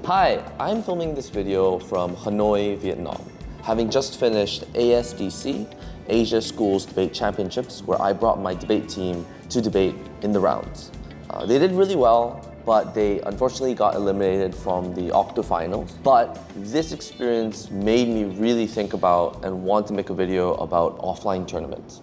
Hi, I'm filming this video from Hanoi, Vietnam, having just finished ASDC, Asia Schools Debate Championships, where I brought my debate team to debate in the rounds. They did really well, but they unfortunately got eliminated from the octo-finals. But this experience made me really think about and want to make a video about offline tournaments.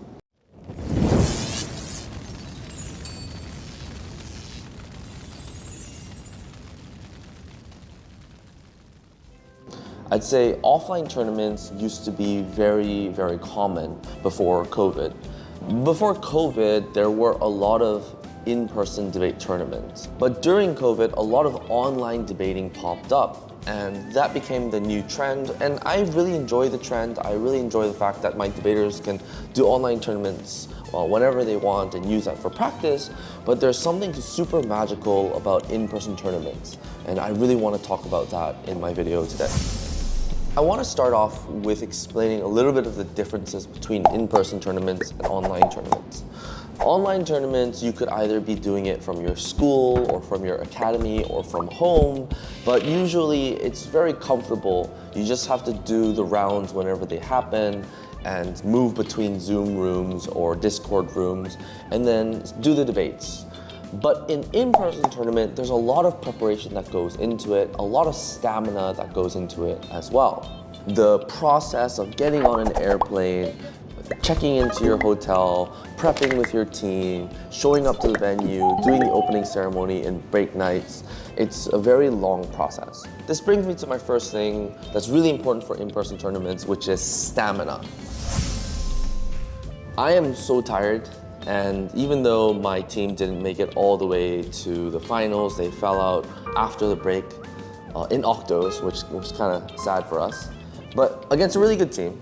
I'd say offline tournaments used to be very, very common before COVID. Before COVID, there were a lot of in-person debate tournaments. But during COVID, a lot of online debating popped up, and that became the new trend. And I really enjoy the trend. I really enjoy the fact that my debaters can do online tournaments whenever they want and use that for practice. But there's something super magical about in-person tournaments, and I really want to talk about that in my video today. I want to start off with explaining a little bit of the differences between in-person tournaments and online tournaments. Online tournaments, you could either be doing it from your school or from your academy or from home, but usually it's very comfortable. You just have to do the rounds whenever they happen and move between Zoom rooms or Discord rooms and then do the debates. But in in-person tournament, there's a lot of preparation that goes into it, a lot of stamina that goes into it as well. The process of getting on an airplane, checking into your hotel, prepping with your team, showing up to the venue, doing the opening ceremony and break nights, it's a very long process. This brings me to my first thing that's really important for in-person tournaments, which is stamina. I am so tired. And even though my team didn't make it all the way to the finals, they fell out after the break in octos, which was kind of sad for us, but against a really good team.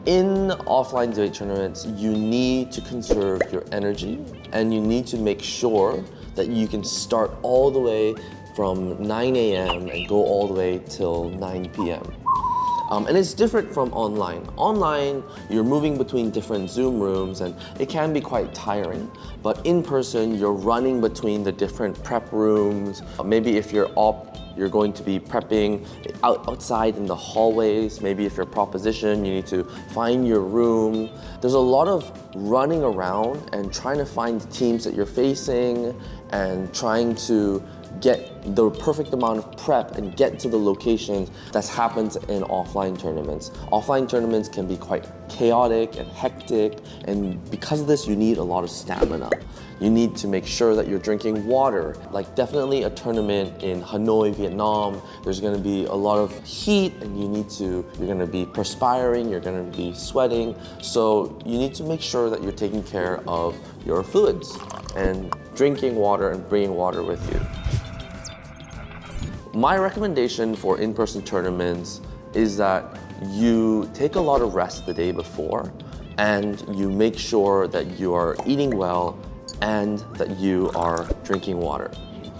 In offline debate tournaments, you need to conserve your energy and you need to make sure that you can start all the way from 9 a.m. and go all the way till 9 p.m. And it's different from online. Online, you're moving between different Zoom rooms and it can be quite tiring. But in person, you're running between the different prep rooms. Maybe if you're op, you're going to be prepping outside in the hallways. Maybe if you're proposition, you need to find your room. There's a lot of running around and trying to find the teams that you're facing and trying to get the perfect amount of prep and get to the locations that happens in offline tournaments. Offline tournaments can be quite chaotic and hectic, and because of this, you need a lot of stamina. You need to make sure that you're drinking water. Like definitely a tournament in Hanoi, Vietnam, there's gonna be a lot of heat and you're gonna be perspiring, you're gonna be sweating. So you need to make sure that you're taking care of your fluids and drinking water and bringing water with you. My recommendation for in-person tournaments is that you take a lot of rest the day before and you make sure that you are eating well and that you are drinking water.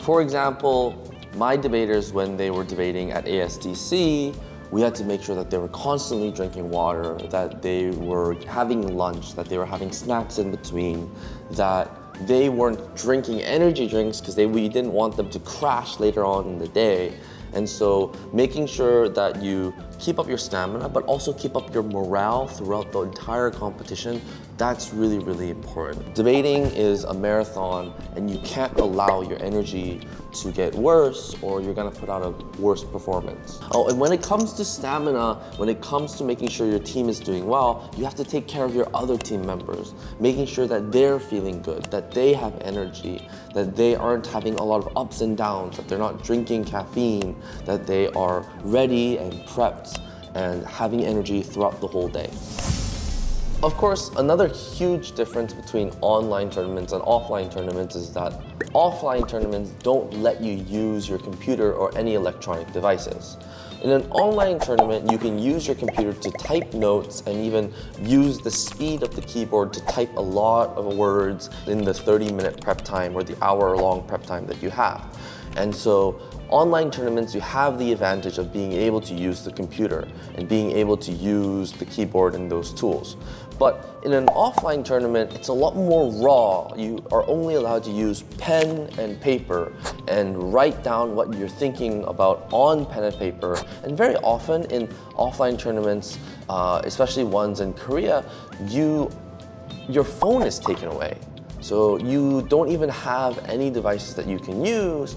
For example, my debaters, when they were debating at ASDC, we had to make sure that they were constantly drinking water, that they were having lunch, that they were having snacks in between, that they weren't drinking energy drinks because we didn't want them to crash later on in the day. And so making sure that you keep up your stamina, but also keep up your morale throughout the entire competition, that's really, really important. Debating is a marathon and you can't allow your energy to get worse or you're gonna put out a worse performance. Oh, and when it comes to stamina, when it comes to making sure your team is doing well, you have to take care of your other team members, making sure that they're feeling good, that they have energy, that they aren't having a lot of ups and downs, that they're not drinking caffeine, that they are ready and prepped and having energy throughout the whole day. Of course, another huge difference between online tournaments and offline tournaments is that offline tournaments don't let you use your computer or any electronic devices. In an online tournament, you can use your computer to type notes and even use the speed of the keyboard to type a lot of words in the 30-minute prep time or the hour-long prep time that you have. And so online tournaments, you have the advantage of being able to use the computer and being able to use the keyboard and those tools. But in an offline tournament, it's a lot more raw. You are only allowed to use pen and paper and write down what you're thinking about on pen and paper. And very often in offline tournaments, especially ones in Korea, your phone is taken away. So you don't even have any devices that you can use.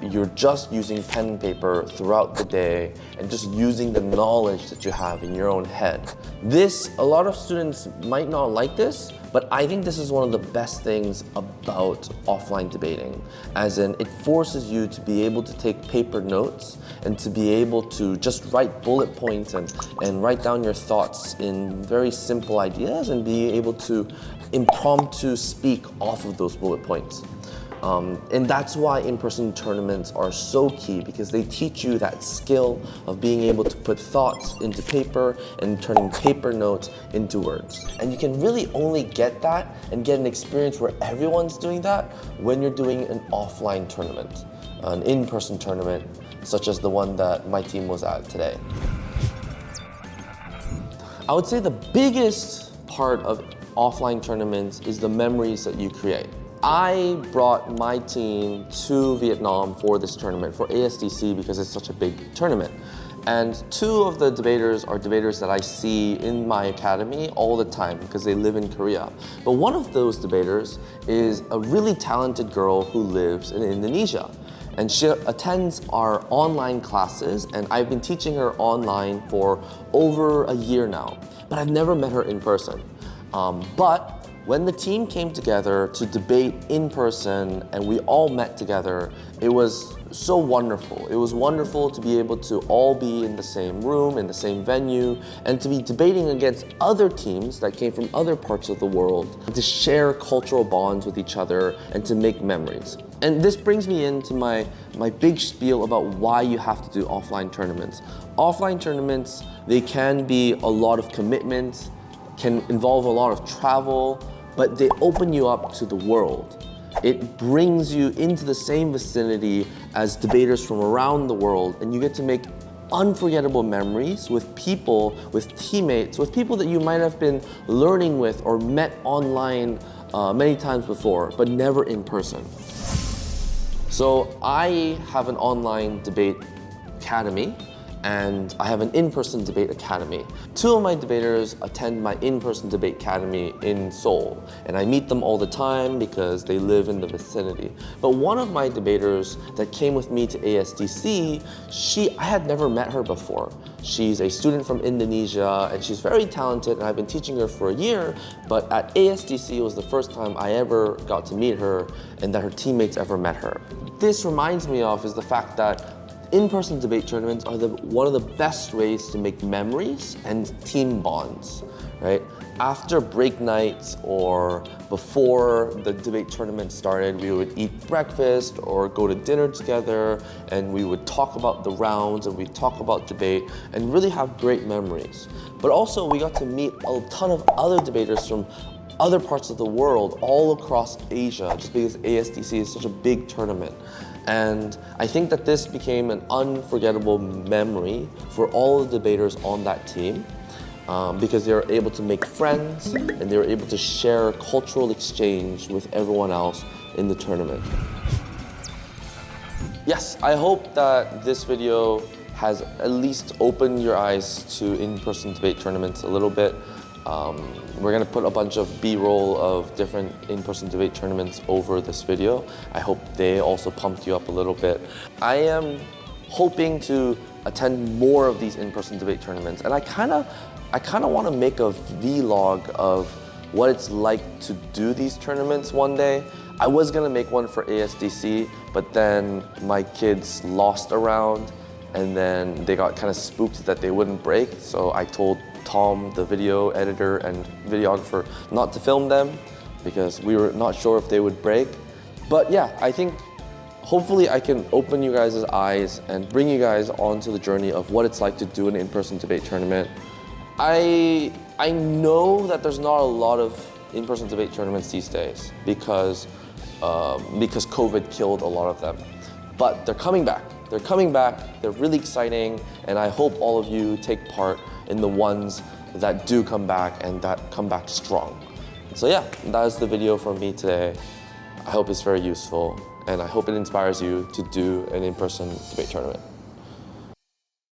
You're just using pen and paper throughout the day and just using the knowledge that you have in your own head. A lot of students might not like this, but I think this is one of the best things about offline debating, as in it forces you to be able to take paper notes and to be able to just write bullet points and write down your thoughts in very simple ideas and be able to impromptu speak off of those bullet points. And that's why in-person tournaments are so key, because they teach you that skill of being able to put thoughts into paper and turning paper notes into words. And you can really only get that and get an experience where everyone's doing that when you're doing an offline tournament, an in-person tournament, such as the one that my team was at today. I would say the biggest part of offline tournaments is the memories that you create. I brought my team to Vietnam for this tournament, for ASDC, because it's such a big tournament. And two of the debaters are debaters that I see in my academy all the time because they live in Korea. But one of those debaters is a really talented girl who lives in Indonesia. And she attends our online classes, and I've been teaching her online for over a year now. But I've never met her in person. But when the team came together to debate in person and we all met together, it was so wonderful. It was wonderful to be able to all be in the same room, in the same venue, and to be debating against other teams that came from other parts of the world, and to share cultural bonds with each other and to make memories. And this brings me into my big spiel about why you have to do offline tournaments. Offline tournaments, they can be a lot of commitment, can involve a lot of travel, but they open you up to the world. It brings you into the same vicinity as debaters from around the world, and you get to make unforgettable memories with people, with teammates, with people that you might have been learning with or met online many times before, but never in person. So I have an online debate academy, and I have an in-person debate academy. Two of my debaters attend my in-person debate academy in Seoul, and I meet them all the time because they live in the vicinity. But one of my debaters that came with me to ASDC, I had never met her before. She's a student from Indonesia, and she's very talented, and I've been teaching her for a year, but at ASDC it was the first time I ever got to meet her and that her teammates ever met her. This reminds me of is the fact that in-person debate tournaments are one of the best ways to make memories and team bonds, right? After break nights or before the debate tournament started, we would eat breakfast or go to dinner together, and we would talk about the rounds and we'd talk about debate and really have great memories. But also we got to meet a ton of other debaters from other parts of the world, all across Asia, just because ASDC is such a big tournament. And I think that this became an unforgettable memory for all the debaters on that team because they were able to make friends and they were able to share cultural exchange with everyone else in the tournament. Yes, I hope that this video has at least opened your eyes to in-person debate tournaments a little bit. We're gonna put a bunch of B-roll of different in-person debate tournaments over this video. I hope they also pumped you up a little bit. I am hoping to attend more of these in-person debate tournaments, and I kinda wanna make a vlog of what it's like to do these tournaments one day. I was gonna make one for ASDC, but then my kids lost a round, and then they got kind of spooked that they wouldn't break, so I told Tom, the video editor and videographer, not to film them because we were not sure if they would break. But yeah, I think hopefully I can open you guys' eyes and bring you guys onto the journey of what it's like to do an in-person debate tournament. I know that there's not a lot of in-person debate tournaments these days because COVID killed a lot of them. But they're coming back. They're coming back, they're really exciting, and I hope all of you take part in the ones that do come back and that come back strong. So yeah, that is the video from me today. I hope it's very useful and I hope it inspires you to do an in-person debate tournament.